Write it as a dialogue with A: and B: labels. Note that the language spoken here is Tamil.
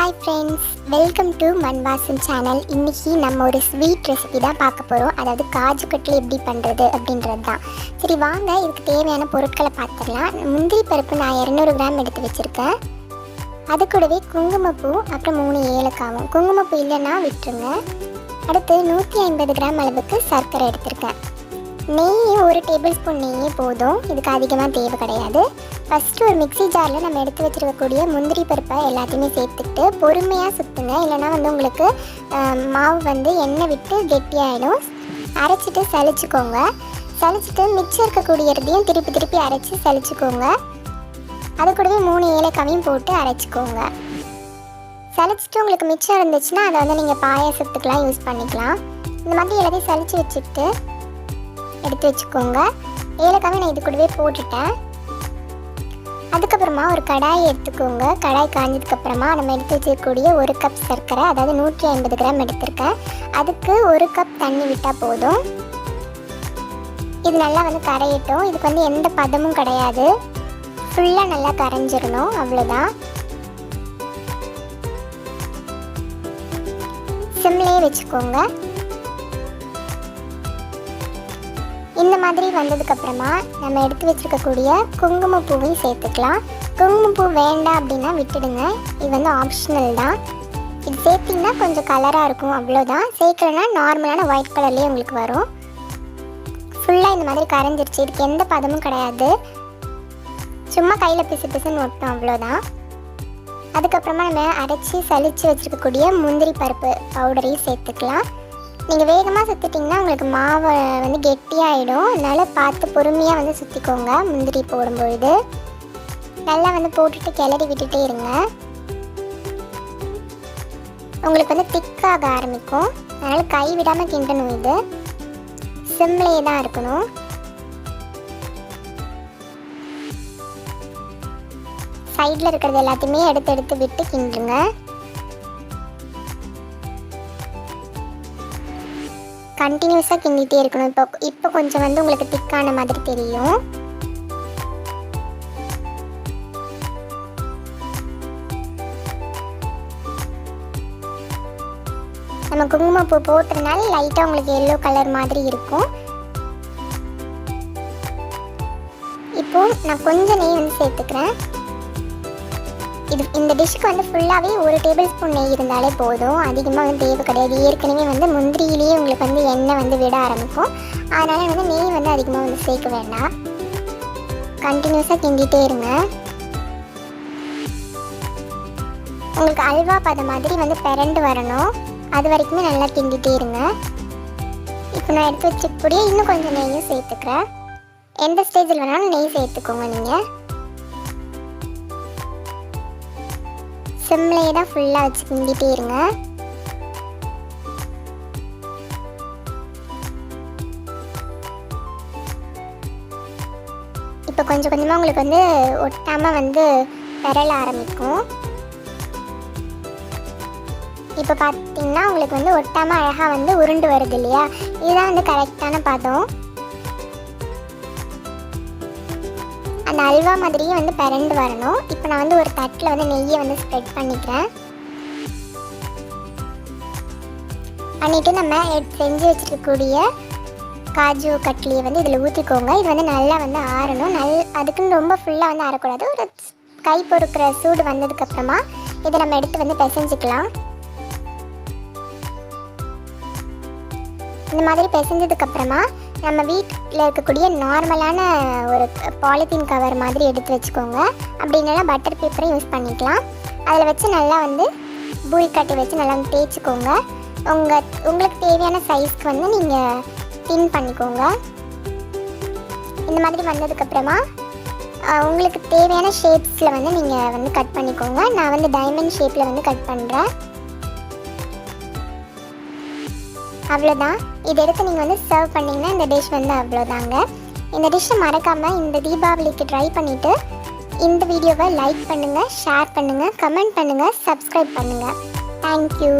A: Hi friends, welcome to Mann vaasam channel. இன்னைக்கு நம்ம ஒரு ஸ்வீட் ரெசிபி தான் பார்க்க போறோம். அதாவது காஜு கட்லி எப்படி பண்றது அப்படின்றது தான். சரி வாங்க இதுக்கு தேவையான பொருட்களை பார்த்துடலாம். முந்திரி பருப்பு நான் 200 கிராம் எடுத்து வச்சிருக்கேன். அது கூடவே குங்குமப்பூ அப்புறம் 3 ஏலக்காவும். குங்குமப்பூ இல்லைன்னா விட்டுருங்க. அடுத்து 150 கிராம் அளவுக்கு சர்க்கரை எடுத்திருக்கேன். நெய் 1 டேபிள் ஸ்பூன் நெய்யே போதும், இதுக்கு அதிகமாக தேவை கிடையாது. ஃபஸ்ட்டு ஒரு மிக்ஸி ஜாரில் நம்ம எடுத்து வச்சுருக்கக்கூடிய முந்திரி பருப்பை எல்லாத்தையுமே சேர்த்துக்கிட்டு பொறுமையாக சுற்றுங்க. இல்லைனா உங்களுக்கு மாவு எண்ணெய் விட்டு கெட்டியாகிடும். அரைச்சிட்டு சலிச்சுக்கோங்க. சலிச்சுட்டு மிச்சம் இருக்கக்கூடியதையும் திருப்பி அரைச்சி சலிச்சுக்கோங்க. அது கூடவே 3 ஏலக்காவையும் போட்டு அரைச்சிக்கோங்க. சலிச்சுட்டு உங்களுக்கு மிச்சம் இருந்துச்சுன்னா அதை நீங்கள் பாயாசத்துக்கெலாம் யூஸ் பண்ணிக்கலாம். இந்த மாதிரி எல்லாத்தையும் சலித்து வச்சுக்கிட்டு எடுத்து வச்சுக்கோங்க. ஏலக்காவை நான் இது கூடவே போட்டுட்டேன். அதுக்கப்புறமா ஒரு கடாயை எடுத்துக்கோங்க. கடாய் காஞ்சதுக்கப்புறமா நம்ம எடுத்து வச்சுக்கக்கூடிய 1 கப் சர்க்கரை, அதாவது 150 கிராம் எடுத்திருக்கேன். அதுக்கு 1 கப் தண்ணி விட்டால் போதும். இது நல்லா கரையட்டும். இதுக்கு எந்த பதமும் கிடையாது, ஃபுல்லாக நல்லா கரைஞ்சிடணும், அவ்வளோதான். சிம்லேயே வச்சுக்கோங்க. இந்த மாதிரி வந்ததுக்கப்புறமா நம்ம எடுத்து வச்சுருக்கக்கூடிய குங்குமப்பூவையும் சேர்த்துக்கலாம். குங்குமப்பூ வேண்டாம் அப்படின்னா விட்டுடுங்க, இது ஆப்ஷனல் தான். இது சேர்த்திங்கன்னா கொஞ்சம் கலராக இருக்கும், அவ்வளோதான். சேர்க்கலன்னா நார்மலான ஒயிட் கலர்லேயே உங்களுக்கு வரும். ஃபுல்லாக இந்த மாதிரி கரைஞ்சிருச்சு. இதுக்கு எந்த பதமும் கிடையாது, சும்மா கையில் பிசுன்னு ஒட்டும், அவ்வளோதான். அதுக்கப்புறமா நம்ம அரைச்சி சலித்து வச்சுருக்கக்கூடிய முந்திரி பருப்பு பவுடரையும் சேர்த்துக்கலாம். நீங்கள் வேகமாக சுற்றிட்டிங்கன்னா உங்களுக்கு மாவை கெட்டியாகிடும். அதனால் பார்த்து பொறுமையாக சுற்றிக்கோங்க. முந்திரி போடும்பொழுது நல்லா போட்டுட்டு கிளறி விட்டுட்டே இருங்க. உங்களுக்கு திக்காக ஆரம்பிக்கும், அதனால் கை விடாமல் கிண்டணும். இது சிம்லேயே தான் இருக்கணும். சைடில் இருக்கிறது எல்லாத்தையுமே எடுத்து விட்டு கிண்டுங்க. கண்டினியூஸாக கிண்டிகிட்டே இருக்கணும். இப்போ கொஞ்சம் உங்களுக்கு திக்கான மாதிரி தெரியும். நம்ம குங்குமப்பூ போட்டதுனால லைட்டாக உங்களுக்கு எல்லோ கலர் மாதிரி இருக்கும். இப்போது நான் கொஞ்சம் நெய் சேர்த்துக்கிறேன். இந்த டிஷ்ஷுக்கு ஃபுல்லாகவே 1 டேபிள் ஸ்பூன் நெய் இருந்தாலே போதும், அதிகமாக தேவை கிடையாது. ஏற்கனவே முந்திரியிலேயே உங்களுக்கு எண்ணெய் விட ஆரம்பிக்கும். அதனால் நெய் அதிகமாக சேர்க்க வேண்டாம். கண்டினியூஸாக கிண்டிகிட்டே இருங்க. உங்களுக்கு அல்வா பதம் மாதிரி பிறண்டு வரணும், அது வரைக்குமே நல்லா கிண்டிகிட்டே இருங்க. இப்போ நான் எடுத்து வச்சுக்கூடிய இன்னும் கொஞ்சம் நெய்யும் சேர்த்துக்கிறேன். எந்த ஸ்டேஜில் வேணாலும் நெய் சேர்த்துக்கோங்க. நீங்கள் சிம்லேயே தான் ஃபுல்லாக வச்சு கிண்டிகிட்டே இருங்க. இப்போ கொஞ்சம் கொஞ்சமாக உங்களுக்கு ஒட்டாமல் பெறல ஆரம்பிக்கும். இப்போ பார்த்தீங்கன்னா உங்களுக்கு ஒட்டாமல் அழகாக உருண்டு வருது இல்லையா, இதுதான் கரெக்டான பதம். அந்த அல்வா மாதிரியே பரண்டு வரணும். இப்போ நான் ஒரு தட்டில் நெய்யை ஸ்ப்ரெட் பண்ணிக்கிறேன். பண்ணிவிட்டு நம்ம செஞ்சு வச்சுருக்கக்கூடிய காஜு கட்லியை இதில் ஊற்றிக்கோங்க. இது நல்லா ஆறணும். அதுக்குன்னு ரொம்ப ஃபுல்லாக ஆறக்கூடாது. ஒரு கை பொறுக்கிற சூடு வந்ததுக்கப்புறமா இதை நம்ம எடுத்து பிசைஞ்சிக்கலாம். இந்த மாதிரி பிசைஞ்சதுக்கப்புறமா நம்ம வீட்டில் இருக்கக்கூடிய நார்மலான ஒரு பாலித்தீன் கவர் மாதிரி எடுத்து வச்சுக்கோங்க. அப்படி இல்லைன்னா பட்டர் பேப்பரை யூஸ் பண்ணிக்கலாம். அதில் வச்சு நல்லா பூரி கட்டி வச்சு நல்லா தேய்ச்சிக்கோங்க. உங்களுக்கு தேவையான சைஸ்க்கு நீங்கள் தின் பண்ணிக்கோங்க. இந்த மாதிரி வந்ததுக்கப்புறமா உங்களுக்கு தேவையான ஷேப்ஸில் நீங்கள் கட் பண்ணிக்கோங்க. நான் டைமண்ட் ஷேப்பில் கட் பண்ணுறேன். அவ்வளோதான். இதை எடுத்து நீங்கள் சர்வ் பண்ணிங்கன்னா இந்த டிஷ் அவ்வளோதாங்க. இந்த டிஷ்ஷை மறக்காமல் இந்த தீபாவளிக்கு ட்ரை பண்ணிவிட்டு இந்த வீடியோவை லைக் பண்ணுங்கள், ஷேர் பண்ணுங்கள், கமெண்ட் பண்ணுங்கள், சப்ஸ்கிரைப் பண்ணுங்கள். தேங்க்யூ.